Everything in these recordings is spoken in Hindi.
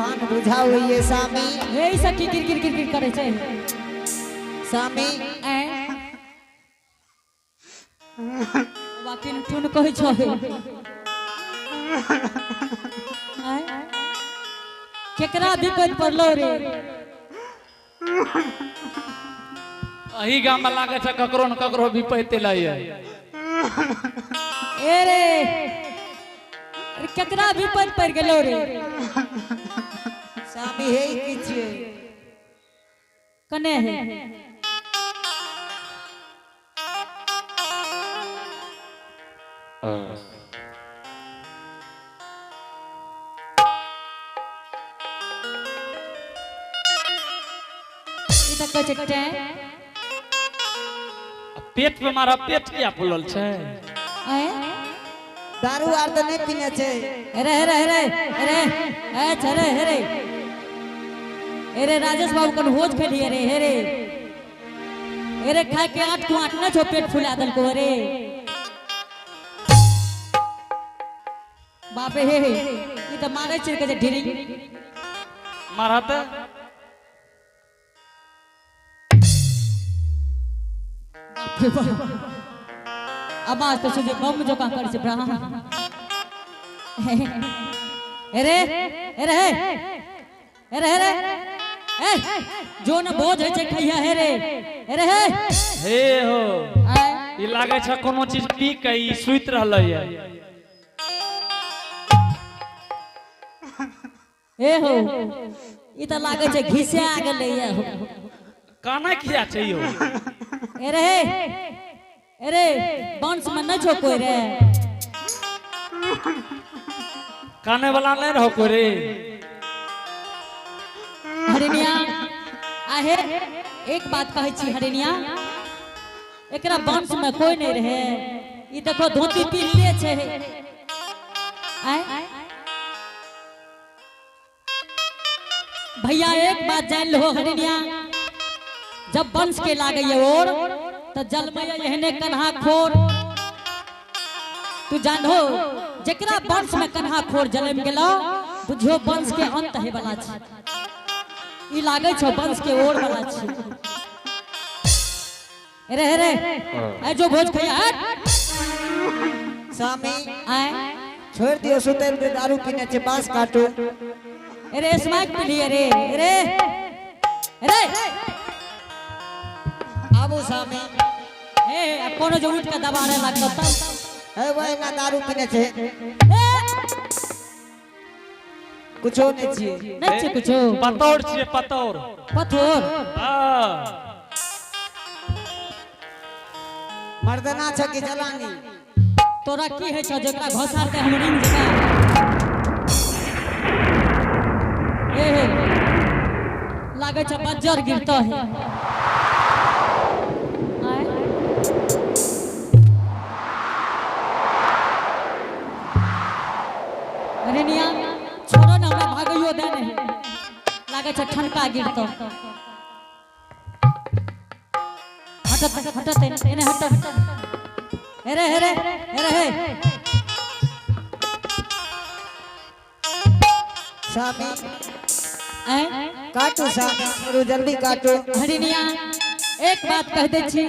भान बुझाओ ये सामी हे सब किर किर किर किर करे छे सामी बाकी न ठुन कहै छ केकरा विपद पड़लो रे अही गाम में लागे छ ककरो न ककरो विपद लइए ए रे अरे केकरा विपद पड़ गेलो रे सामी हे किछ कने है पेट पे मारा पेट क्या फूलल छे दारू आर तो नहीं पीने छे अरे अरे अरे अरे ए छरे अरे अरे राजेश बाबू कन होज खेली अरे अरे अरे खा के 8 को 8 न छो पेट फुला दल को अरे बाप रे ई त मारे छिर के ढिरी मारत आवाज तो सुजे बम जो का कर से ब्राह्मण अरे अरे अरे अरे ए जो न बोझ है खैया है रे अरे हे हो ई लागे छ कोनो चीज पी के ई सुइत रहलै है ए हो ई त लागे छै घिसे आ गेलै है काना किया चाहिए अरे अरे बांस में न छो कोई रे काने वाला नहीं रहो कोई रे हरिनिया आहे एक बात कहै छी हरिनिया एकरा बांस में कोई नहीं रहे ई देखो धोती पीले छे आय भैया एक बात जान लो हरिनिया जब वंश के लागे और तो जल में एहने कन्हा खोर तू जानो जेकरा वंश में कन्हा खोर जलम गेलो बुझो वंश के अंत है वाला छी ई लागे छ वंश के ओर वाला छी अरे अरे ए जो भोज खैया सामी आए छोड़ दियो सुतेल पे दारू पीने छे बांस काटो अरे स्मैक पी लिए रे अरे अरे आबू सामी ए कोनो जो उठ के दबाने लगतो तब है वही ना दारू पीने छे कुछो नहीं छिए नहीं छे कुछो पतौर छिए पतौर पथोर हां मर्दना छ कि जलानी तोरा की है छ जेकरा घोसार के हम रिंग जका ए लागे छ बज्जर गिरतो है हरिनिया छोड़ो ना हमरा भागइयो दे नहीं लागे छ ठनका गिरतो हटत हटत एने हटत अरे अरे अरे हे सामी ए काटो सामी करो जल्दी काटो हरिनिया एक बात कह दे छी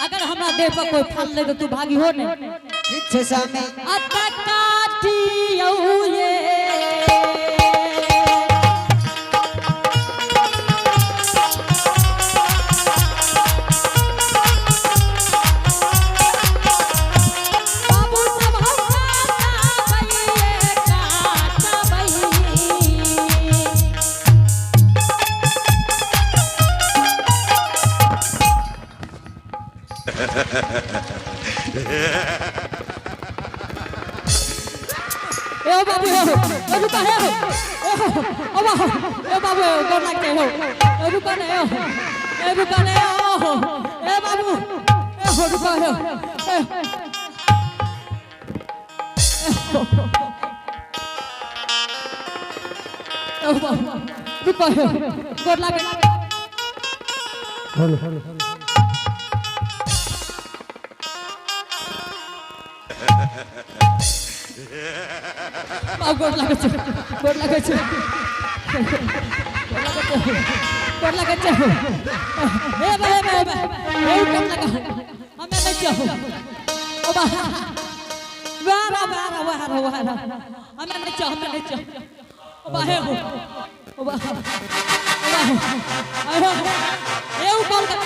अगर हमरा देह पर कोई फल ले तो तू भागी हो ने ठीक छे सामी अता काटियो ये ए बाबू ए रुका है ओ बाबू ए बाबू डर लगते हो ए रुका नहीं हो ए रुका नहीं हो ए बाबू ए हो रुका है ओ बाबू रुका है डर लगे हेलो गोड़ लगे कर लगे चाहो ए बे कर लगा हमें नहीं चाहो ओ बा वाह हमें नहीं चाहो ओ बा हे हो ओ बा ए ऊ कॉल कर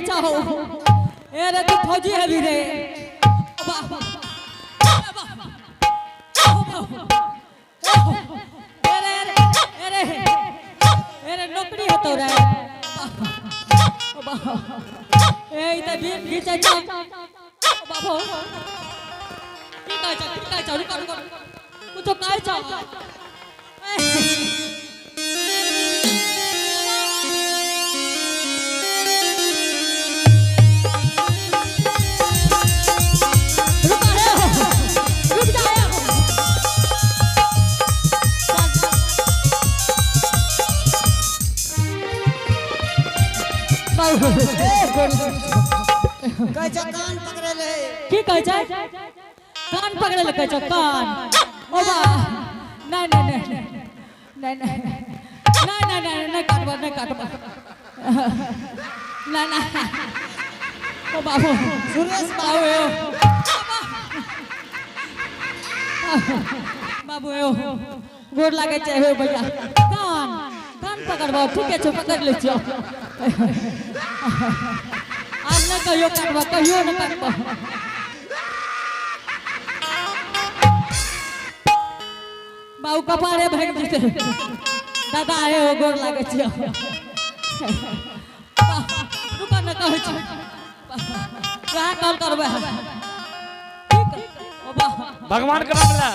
चाहो ए रे तू फौजी है भी रे अरे नौकरी है तोरा ए इधर भी घिचे चाहो बाबू की कहै छ रुक कुछ कहै छ कहै छ कान पकड़े ले की कहै छ कान पकड़े ले कहै छ कान ओ बा नहीं काटबा नहीं ओ बाबू सुरेश बाबू गोर लागे छै हो भैया कान पकड़बा ठीक है पकड़ ले छियो आज न कहियो काटबा कहियो न काटबा बाऊ कपारे भाग दिसे दादा आए हो गोर लागे छियो रुका न कहै छी कहाँ कॉल करबे भगवान का नाम ला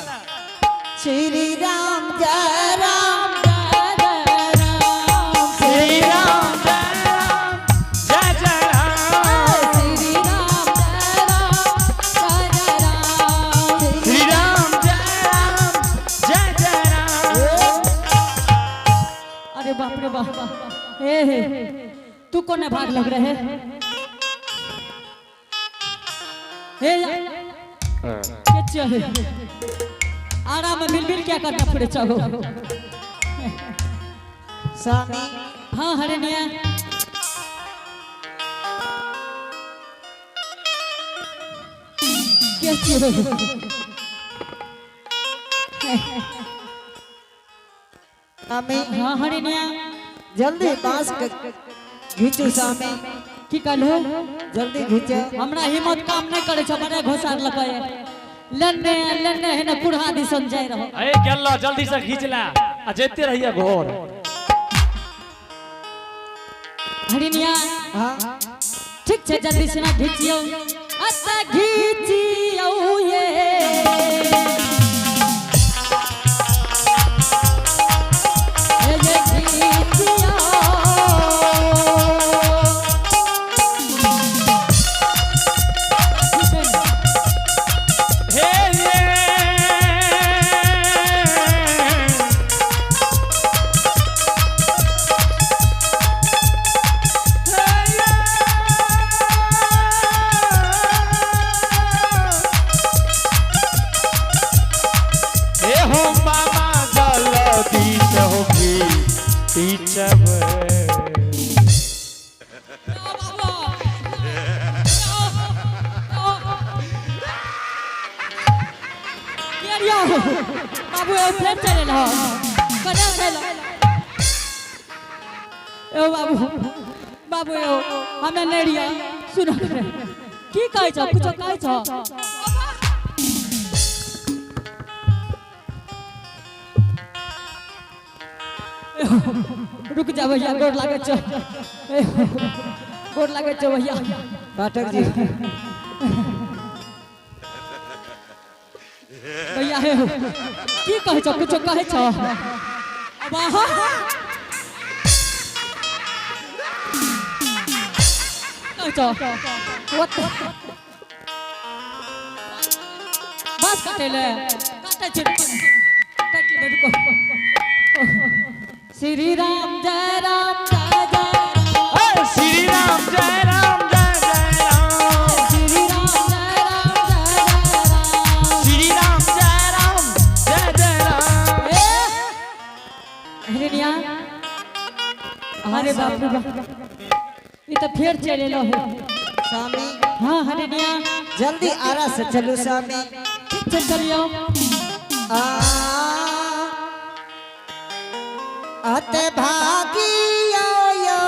श्री राम जय राम श्री राम जय राम जय जय राम श्री राम श्री राम जय राम अरे बाप रे बाप हे तू कोने भाग लग रहे हे क्या है आराम में मिल क्या करना पड़े चाहो स्वामी हाँ हरनिया क्या चीज स्वामी हाँ हरनिया जल्दी बांस के घीचू स्वामी की कहलो जल्दी घीचे हमरा हिम्मत काम नहीं करे छ बड़े घोसार लगाए लन्ने है ना कुढ़ा दिसन जाय रहो अरे गेल्ला जल्दी से खींच ला आ जेते रहिए घोर हरिनिया हाँ ठीक छे जल्दी से ना घीचियो अत्ता घीचियो ये घीचियो बाबू फ्लेट चले लो कने चलो ए बाबू हमें नेड़िया सुनो की कहै छ कुछ कहै छ रुक जा भैया गोर लागे छ भैया पाठक जी भैया हे की कहै छ कुछ कहै छ अब आहा कहै छ what बास काटेले काटे छै काट ले रुको श्री राम जय राम जय जय श्री राम जय राम जय जय राम श्री राम जय राम जय जय राम श्री राम जय राम जय जय राम हिरनिया अरे बाप रे बाप ये तो फिर चले लो है स्वामी हाँ हिरनिया जल्दी आरा से चलो स्वामी ठीक से चलियो आते भागी यो यो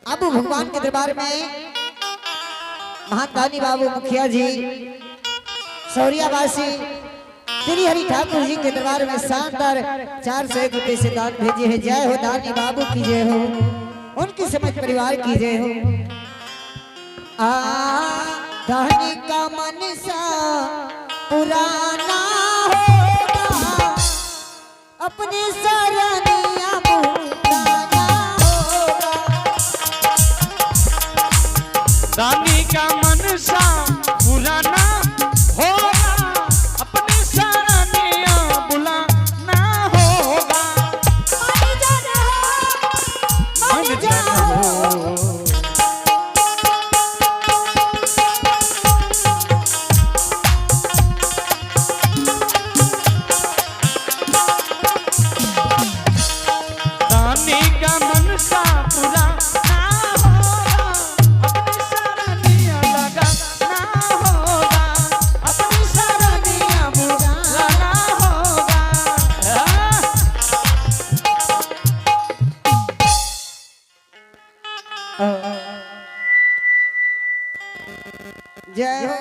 अब भगवान के दरबार में महादानी बाबू मुखिया जी सौरियावासी श्री हरि ठाकुर जी के दरबार में शानदार 401 रुपए से दान भेजे है। जय हो दानी बाबू की जय हो, उनकी समझ परिवार की जय हो। दानी का मन सा पुराना होगा अपने सरनिया दानी का मन सा पुराना होगा अपनी सराहनिया बुलाना होगा। मन जाना हो दानी का मन सा पुराना जय हो।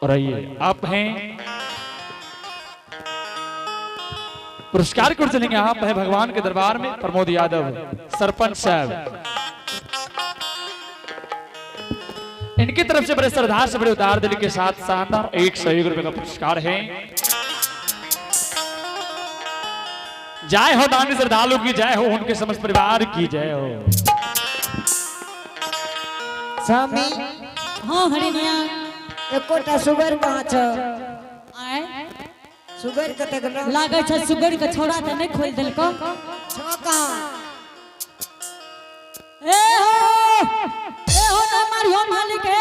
और आइए आप हैं पुरस्कार कर चलेंगे। आप हैं भगवान के दरबार में प्रमोद यादव सरपंच साहब, इनकी तरफ से बड़े श्रद्धा से बड़े उदार दिल के साथ शानदार 101 रुपए का पुरस्कार है। जय हो दानी श्रद्धालु की जय हो, उनके समस्त परिवार की जय हो। स्वामी हाँ हरिनिया एकोटा सुगर कहाँ छ? आए सुगर कते गलो लागे छ सुगर के छोड़ा त नहीं खोल देल को छ कहाँ? ए हो ना मारियो मालिक है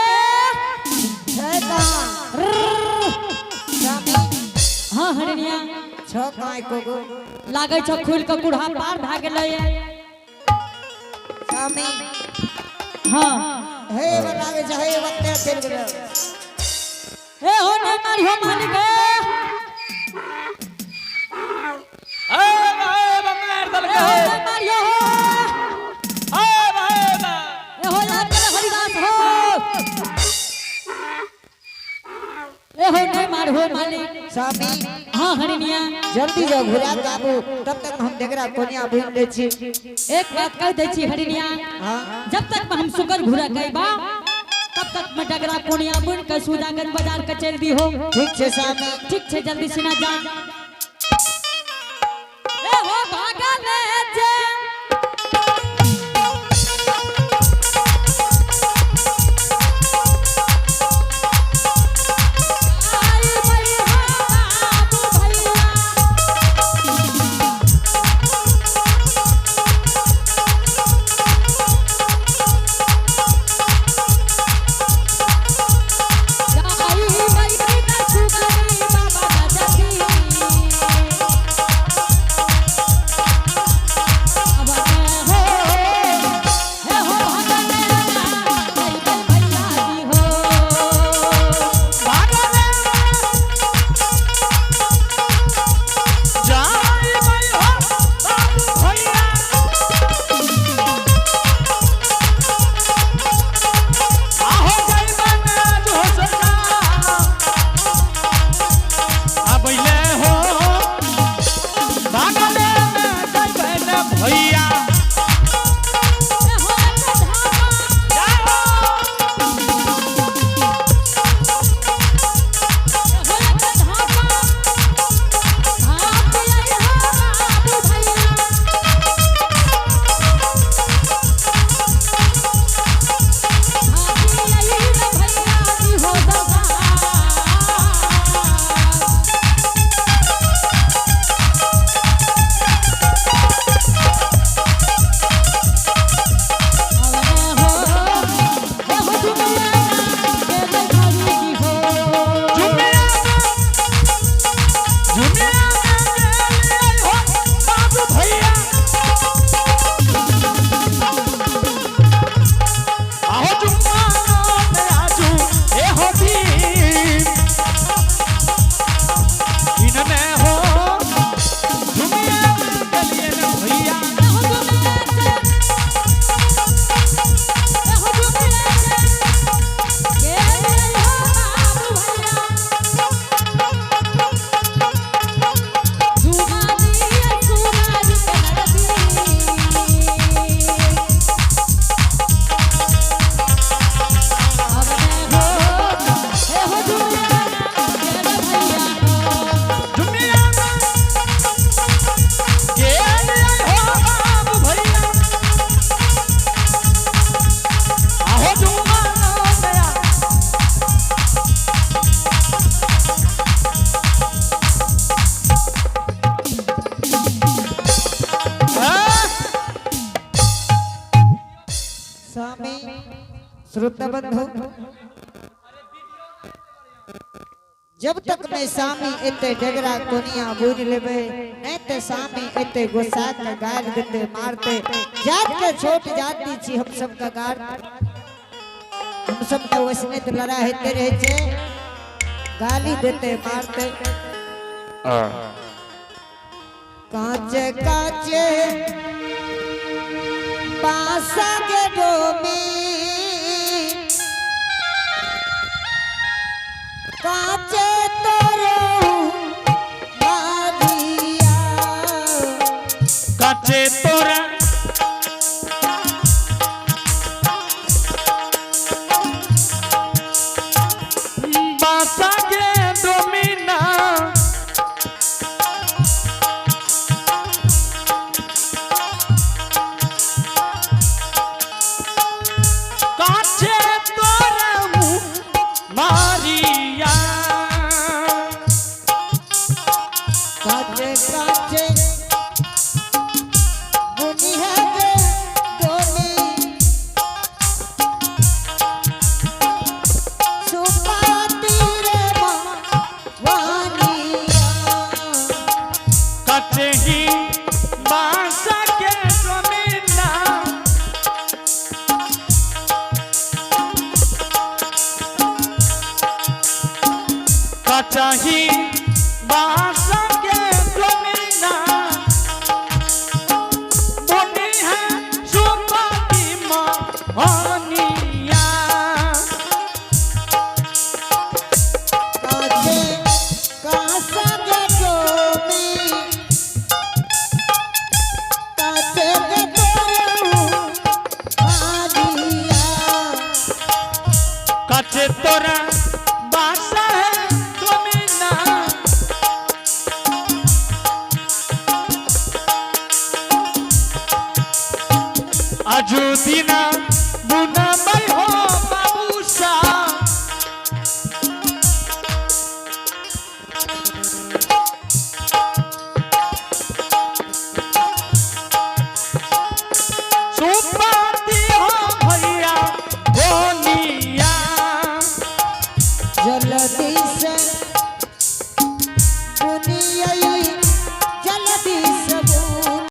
कहाँ? स्वामी हाँ हरिनिया छ कहाँ एको गो? लागे छ खुल के बूढ़ा पार भ गेलै। स्वामी हाँ हे बनावे छ हे वक्ते चल गेलो। ए हो ना मारियो मालिक स्वामी हाँ हरिनिया जल्दी जाओ घुरा बाबू, तब तक हम देगरा कोनिया भूल दे छी। एक बात कह दे छी हरिनिया, हाँ जब तक हम सुगर घुरा गईबा तब तक मैं डगरा कोनिया बुन के सुजागन बाजार के चल दी हो। ठीक छे स्वामी। ठीक छे जल्दी सिना जा। भैया स्वामी श्रोता बंधु जब तक मैं स्वामी एते डगरा कोनिया बुझ लेबे नहीं ते स्वामी एते गुस्सा का गाल देते मारते जात के छोट जाति छी हम सब का गार हम सब के वसने तो लड़ा है तेरे जे गाली देते मारते काचे काचे पासा के डोमी काचे तोरे मारिया काचे तोरा बासा के डोमिना काचे तोरा मारिया काचे काचे बुनिया के डोमी सुपाती रे वानिया काचे ही बासा के डोमिना चाही बासा के डोमिना बोनी है सुपाती मानिया काचे कासा के डोमी काचे के तोरे वानिया काचे तोरा बासा है डोमिना आजू दिना